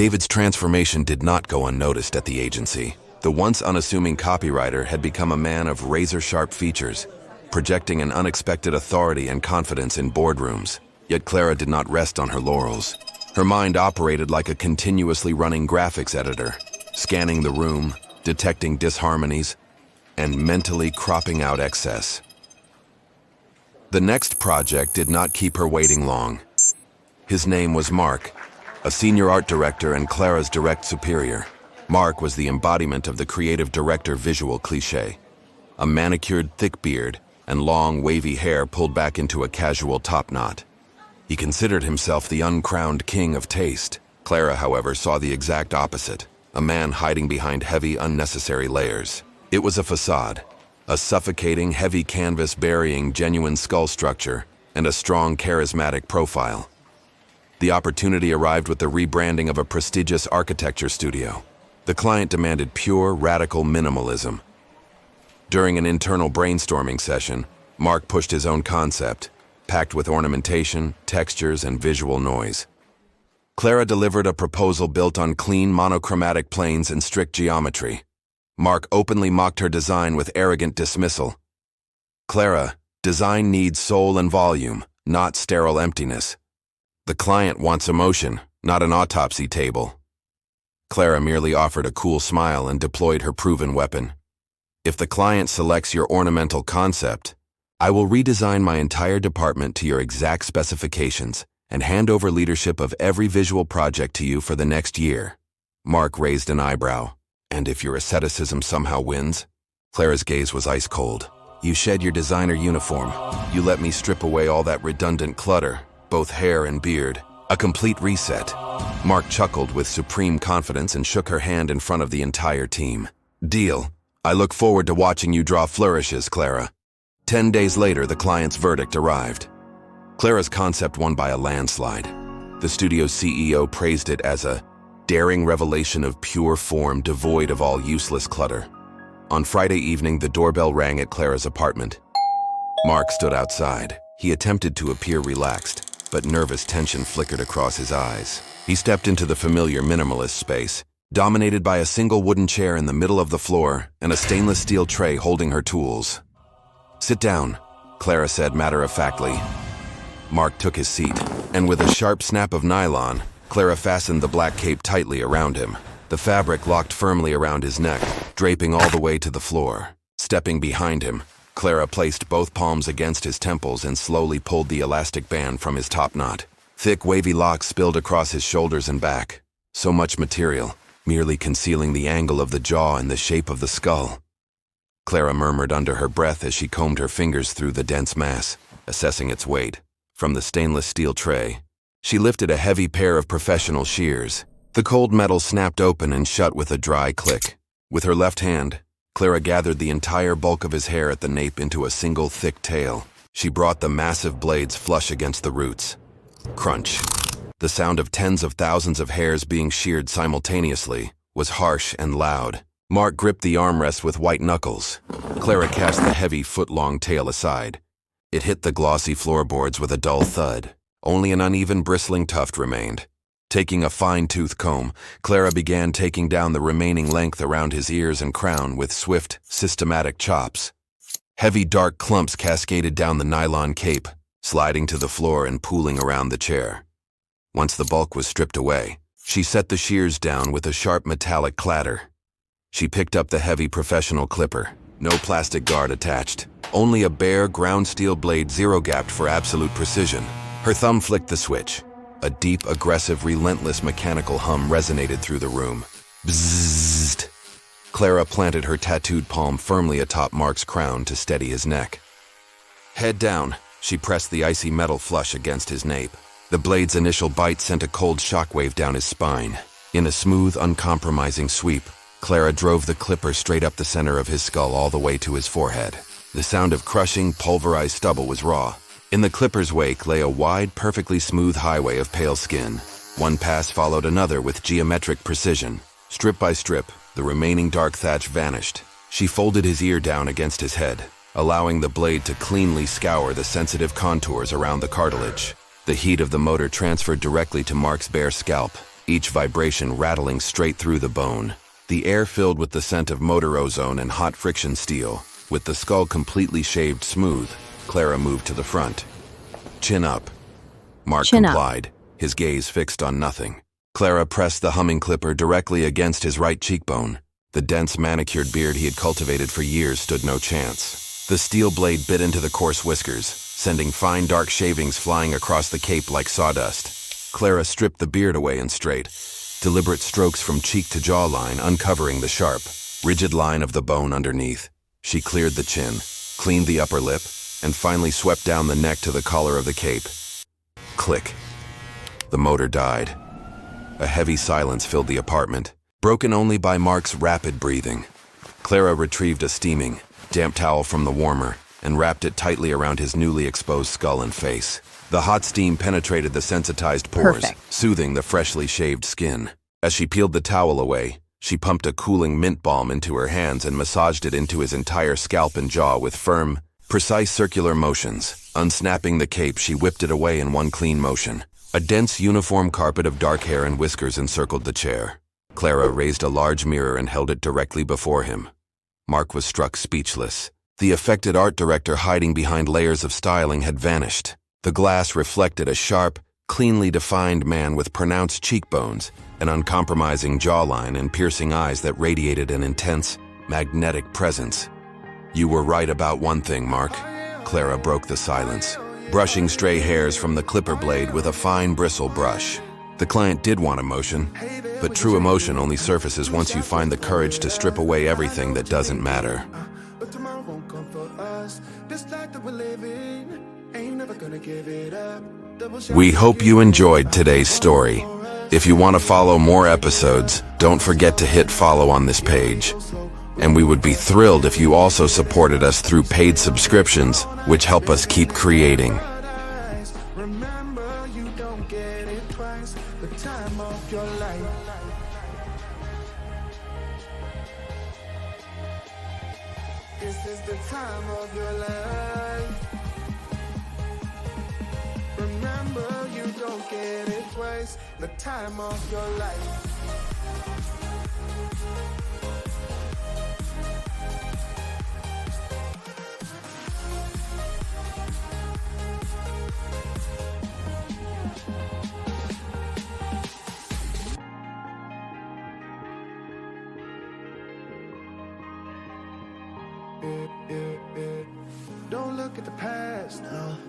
David's transformation did not go unnoticed at the agency. The once unassuming copywriter had become a man of razor-sharp features, projecting an unexpected authority and confidence in boardrooms. Yet Clara did not rest on her laurels. Her mind operated like a continuously running graphics editor, scanning the room, detecting disharmonies, and mentally cropping out excess. The next project did not keep her waiting long. His name was Mark, a senior art director and Clara's direct superior. Mark was the embodiment of the creative director visual cliché. A manicured thick beard and long wavy hair pulled back into a casual top knot. He considered himself the uncrowned king of taste. Clara, however, saw the exact opposite, a man hiding behind heavy, unnecessary layers. It was a facade, a suffocating, heavy canvas burying genuine skull structure and a strong, charismatic profile. The opportunity arrived with the rebranding of a prestigious architecture studio. The client demanded pure, radical minimalism. During an internal brainstorming session, Mark pushed his own concept, packed with ornamentation, textures, and visual noise. Clara delivered a proposal built on clean, monochromatic planes and strict geometry. Mark openly mocked her design with arrogant dismissal. "Clara, design needs soul and volume, not sterile emptiness. The client wants emotion, not an autopsy table." Clara merely offered a cool smile and deployed her proven weapon. "If the client selects your ornamental concept, I will redesign my entire department to your exact specifications and hand over leadership of every visual project to you for the next year." Mark raised an eyebrow. "And if your asceticism somehow wins?" Clara's gaze was ice cold. "You shed your designer uniform. You let me strip away all that redundant clutter, both hair and beard. A complete reset." Mark chuckled with supreme confidence and shook her hand in front of the entire team. "Deal. I look forward to watching you draw flourishes, Clara." 10 days later, the client's verdict arrived. Clara's concept won by a landslide. The studio's CEO praised it as a daring revelation of pure form devoid of all useless clutter. On Friday evening, the doorbell rang at Clara's apartment. Mark stood outside. He attempted to appear relaxed, but nervous tension flickered across his eyes. He stepped into the familiar minimalist space, dominated by a single wooden chair in the middle of the floor and a stainless steel tray holding her tools. "Sit down," Clara said matter-of-factly. Mark took his seat, and with a sharp snap of nylon, Clara fastened the black cape tightly around him. The fabric locked firmly around his neck, draping all the way to the floor. Stepping behind him, Clara placed both palms against his temples and slowly pulled the elastic band from his top knot. Thick, wavy locks spilled across his shoulders and back. So much material, merely concealing the angle of the jaw and the shape of the skull. Clara murmured under her breath as she combed her fingers through the dense mass, assessing its weight. From the stainless steel tray, she lifted a heavy pair of professional shears. The cold metal snapped open and shut with a dry click. With her left hand, Clara gathered the entire bulk of his hair at the nape into a single thick tail. She brought the massive blades flush against the roots. Crunch. The sound of tens of thousands of hairs being sheared simultaneously was harsh and loud. Mark gripped the armrest with white knuckles. Clara cast the heavy foot-long tail aside. It hit the glossy floorboards with a dull thud. Only an uneven bristling tuft remained. Taking a fine-tooth comb, Clara began taking down the remaining length around his ears and crown with swift, systematic chops. Heavy, dark clumps cascaded down the nylon cape, sliding to the floor and pooling around the chair. Once the bulk was stripped away, she set the shears down with a sharp metallic clatter. She picked up the heavy professional clipper. No plastic guard attached. Only a bare, ground steel blade zero-gapped for absolute precision. Her thumb flicked the switch. A deep, aggressive, relentless mechanical hum resonated through the room. Bzzzt. Clara planted her tattooed palm firmly atop Mark's crown to steady his neck. Head down, she pressed the icy metal flush against his nape. The blade's initial bite sent a cold shockwave down his spine. In a smooth, uncompromising sweep, Clara drove the clipper straight up the center of his skull all the way to his forehead. The sound of crushing, pulverized stubble was raw. In the clipper's wake lay a wide, perfectly smooth highway of pale skin. One pass followed another with geometric precision. Strip by strip, the remaining dark thatch vanished. She folded his ear down against his head, allowing the blade to cleanly scour the sensitive contours around the cartilage. The heat of the motor transferred directly to Mark's bare scalp. each vibration rattling straight through the bone. The air filled with the scent of motor ozone and hot friction steel. With the skull completely shaved smooth, Clara moved to the front. Chin up. Mark complied, his gaze fixed on nothing. Clara pressed the humming clipper directly against his right cheekbone. The dense manicured beard he had cultivated for years stood no chance. The steel blade bit into the coarse whiskers, sending fine dark shavings flying across the cape like sawdust. Clara stripped the beard away and straight, deliberate strokes from cheek to jawline uncovering the sharp, rigid line of the bone underneath. She cleared the chin, cleaned the upper lip, and finally swept down the neck to the collar of the cape. Click. The motor died. A heavy silence filled the apartment, broken only by Mark's rapid breathing. Clara retrieved a steaming, damp towel from the warmer and wrapped it tightly around his newly exposed skull and face. The hot steam penetrated the sensitized pores, soothing the freshly shaved skin. As she peeled the towel away, she pumped a cooling mint balm into her hands and massaged it into his entire scalp and jaw with firm, precise circular motions. Unsnapping the cape, she whipped it away in one clean motion. A dense uniform carpet of dark hair and whiskers encircled the chair. Clara raised a large mirror and held it directly before him. Mark was struck speechless. The affected art director hiding behind layers of styling had vanished. The glass reflected a sharp, cleanly defined man with pronounced cheekbones, an uncompromising jawline, and piercing eyes that radiated an intense, magnetic presence. "You were right about one thing, Mark." Clara broke the silence, brushing stray hairs from the clipper blade with a fine bristle brush. The client did want emotion, but true emotion only surfaces once you find the courage to strip away everything that doesn't matter. We hope you enjoyed today's story. If you want to follow more episodes, don't forget to hit follow on this page. And we would be thrilled if you also supported us through paid subscriptions, which help us keep creating. Remember, you don't get it twice, the time of your life. This is the time of your life. Remember, you don't get it twice, the time of your life. Don't look at the past,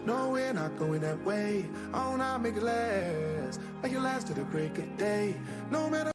no, we're not going that way. Oh, now make it last, like it last to the break of day. No matter